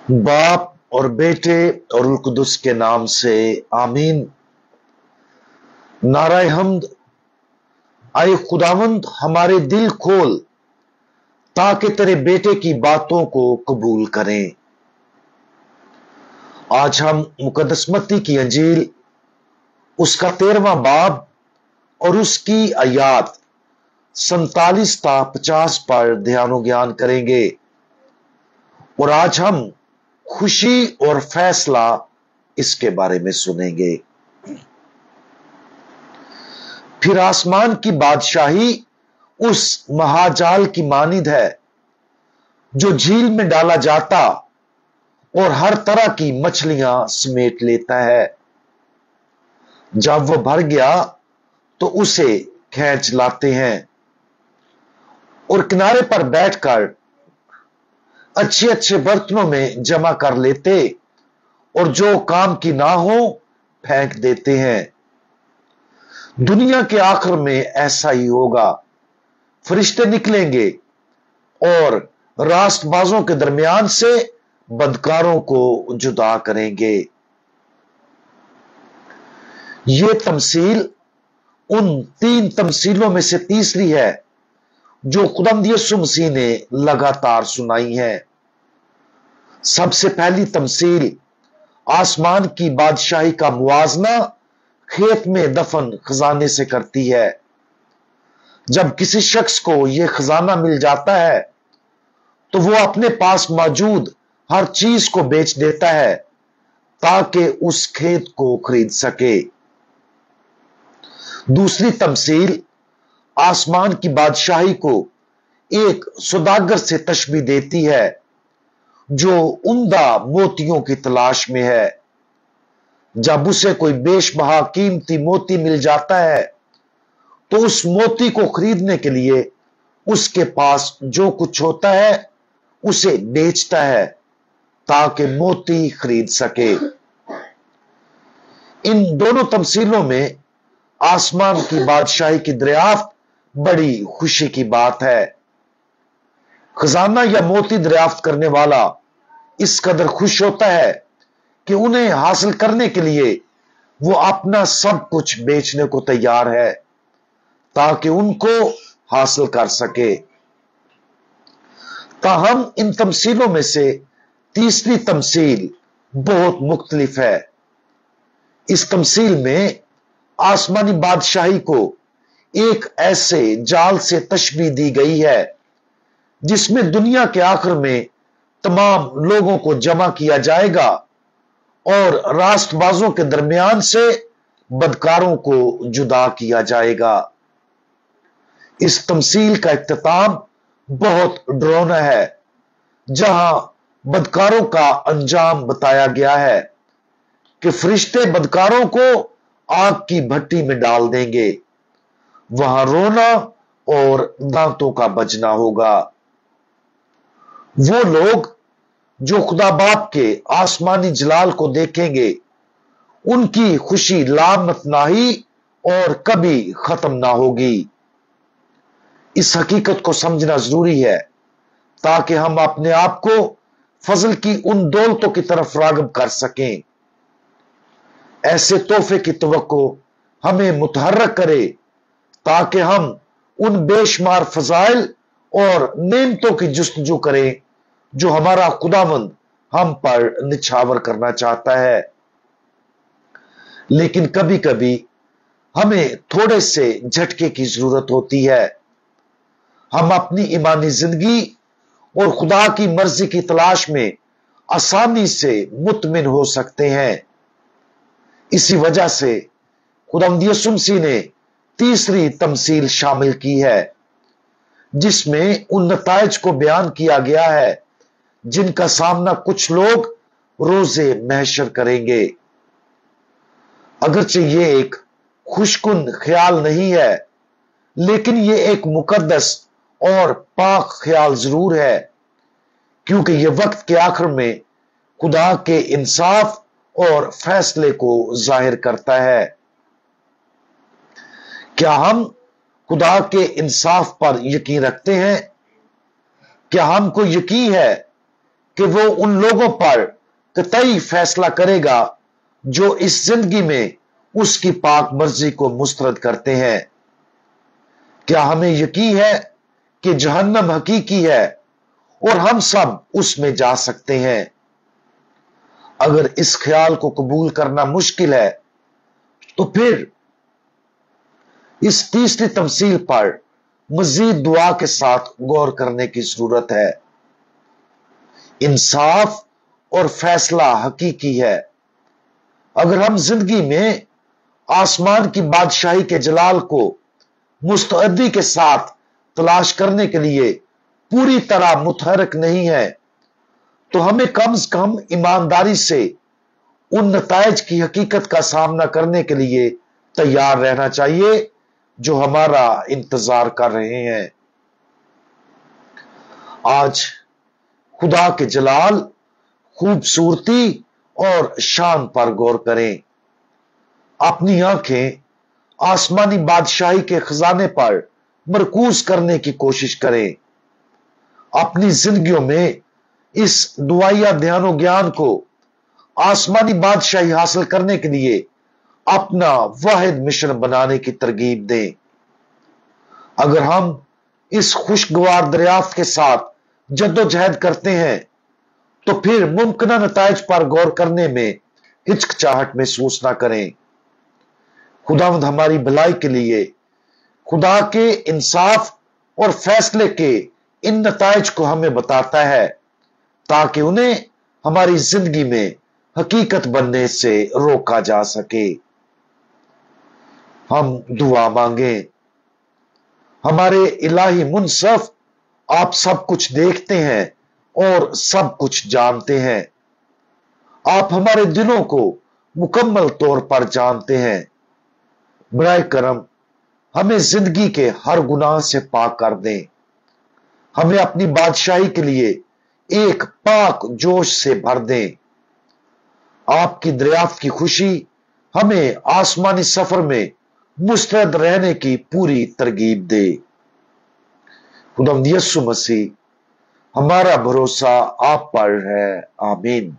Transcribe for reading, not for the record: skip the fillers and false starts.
बाप और बेटे और रुल कुदस के नाम से आमीन। नाराए हम्द। आए खुदावंद हमारे दिल खोल ताकि तेरे बेटे की बातों को कबूल करें। आज हम मुकद्दस मत्ती की अंजील उसका 13वां बाब और उसकी आयात 47 ता 50 पर ध्यानो ज्ञान करेंगे। और आज हम खुशी और फैसला इसके बारे में सुनेंगे। फिर आसमान की बादशाही उस महाजाल की मानिद है जो झील में डाला जाता और हर तरह की मछलियां समेट लेता है। जब वह भर गया तो उसे खींच लाते हैं और किनारे पर बैठकर अच्छे अच्छे बर्तनों में जमा कर लेते और जो काम की ना हो फेंक देते हैं। दुनिया के आखिर में ऐसा ही होगा। फरिश्ते निकलेंगे और रास्तबाजों के दरमियान से बदकारों को जुदा करेंगे। ये तमसील उन 3 तमसीलों में से तीसरी है जो खुदावंद यीशु मसीह ने लगातार सुनाई है। सबसे पहली तमसील आसमान की बादशाही का मुआजना खेत में दफन खजाने से करती है। जब किसी शख्स को यह खजाना मिल जाता है तो वो अपने पास मौजूद हर चीज को बेच देता है ताकि उस खेत को खरीद सके। दूसरी तमसील आसमान की बादशाही को एक सौदागर से तशबीह देती है जो उम्दा मोतियों की तलाश में है। जब उसे कोई बेशबहा कीमती मोती मिल जाता है तो उस मोती को खरीदने के लिए उसके पास जो कुछ होता है उसे बेचता है ताकि मोती खरीद सके। इन दोनों तमसीलों में आसमान की बादशाही की दरियाफ्त बड़ी खुशी की बात है। खजाना या मोती दरियाफ्त करने वाला इस कदर खुश होता है कि उन्हें हासिल करने के लिए वो अपना सब कुछ बेचने को तैयार है ताकि उनको हासिल कर सके। ताहम इन तमसीलों में से तीसरी तमसील बहुत मुख्तलिफ है। इस तमसील में आसमानी बादशाही को एक ऐसे जाल से तशबीह दी गई है जिसमें दुनिया के आखिर में तमाम लोगों को जमा किया जाएगा और रास्तबाजों के दरमियान से बदकारों को जुदा किया जाएगा। इस तमसील का इख्तिताम बहुत डरावना है जहां बदकारों का अंजाम बताया गया है कि फरिश्ते बदकारों को आग की भट्टी में डाल देंगे। वहां रोना और दांतों का बजना होगा। वो लोग जो खुदा बाप के आसमानी जलाल को देखेंगे उनकी खुशी लामतनाही और कभी खत्म ना होगी। इस हकीकत को समझना जरूरी है ताकि हम अपने आप को फजल की उन दौलतों की तरफ राग़िब कर सकें। ऐसे तोहफे की तवक्को हमें मुतहर्रक करे ताकि हम उन बेशुमार फजाइल और नेमतों की जुस्तजू करें जो हमारा खुदावंद हम पर निछावर करना चाहता है। लेकिन कभी कभी हमें थोड़े से झटके की जरूरत होती है। हम अपनी ईमानी जिंदगी और खुदा की मर्जी की तलाश में आसानी से मुतमिन हो सकते हैं। इसी वजह से खुदावंद यीशु मसीह ने तीसरी तमसील शामिल की है जिसमें उन नताइज को बयान किया गया है जिनका सामना कुछ लोग रोजे महशर करेंगे। अगरचे ये एक खुशकुन ख्याल नहीं है लेकिन ये एक मुकद्दस और पाक ख्याल जरूर है क्योंकि ये वक्त के आखिर में खुदा के इंसाफ और फैसले को जाहिर करता है। क्या हम खुदा के इंसाफ पर यकीन रखते हैं? क्या हमको यकीन है कि वो उन लोगों पर कतई फैसला करेगा जो इस जिंदगी में उसकी पाक मर्जी को मुस्तरद करते हैं। क्या हमें यकीन है कि जहन्नम हकीकी है और हम सब उसमें जा सकते हैं? अगर इस ख्याल को कबूल करना मुश्किल है तो फिर इस तीसरी तमसील पर मजीद दुआ के साथ गौर करने की जरूरत है। इंसाफ और फैसला हकीकी है। अगर हम जिंदगी में आसमान की बादशाही के जलाल को मुस्तअदी के साथ तलाश करने के लिए पूरी तरह मुतहरक नहीं है तो हमें कम से कम ईमानदारी से उन नताइज की हकीकत का सामना करने के लिए तैयार रहना चाहिए जो हमारा इंतजार कर रहे हैं। आज खुदा के जलाल, खूबसूरती और शान पर गौर करें। अपनी आंखें आसमानी बादशाही के खजाने पर मरकूज करने की कोशिश करें। अपनी जिंदगियों में इस दुआया ध्यानो ज्ञान को आसमानी बादशाही हासिल करने के लिए अपना वाहिद मिशन बनाने की तरगीब दें। अगर हम इस खुशगवार दरियाफ्त के साथ जद्दोजहद करते हैं तो फिर मुमकिन नताइज पर गौर करने में हिचकिचाहट महसूस ना करें। खुदावंद हमारी भलाई के लिए खुदा के इंसाफ और फैसले के इन नताइज को हमें बताता है ताकि उन्हें हमारी जिंदगी में हकीकत बनने से रोका जा सके। हम दुआ मांगे। हमारे इलाही मुनसफ, आप सब कुछ देखते हैं और सब कुछ जानते हैं। आप हमारे दिलों को मुकम्मल तौर पर जानते हैं। बराए करम हमें जिंदगी के हर गुनाह से पाक कर दें। हमें अपनी बादशाही के लिए एक पाक जोश से भर दें। आपकी दरियाफ्त की खुशी हमें आसमानी सफर में मुस्तैद रहने की पूरी तरगीब दे। खुदावंद यीशु मसीह, हमारा भरोसा आप पर है। आमीन।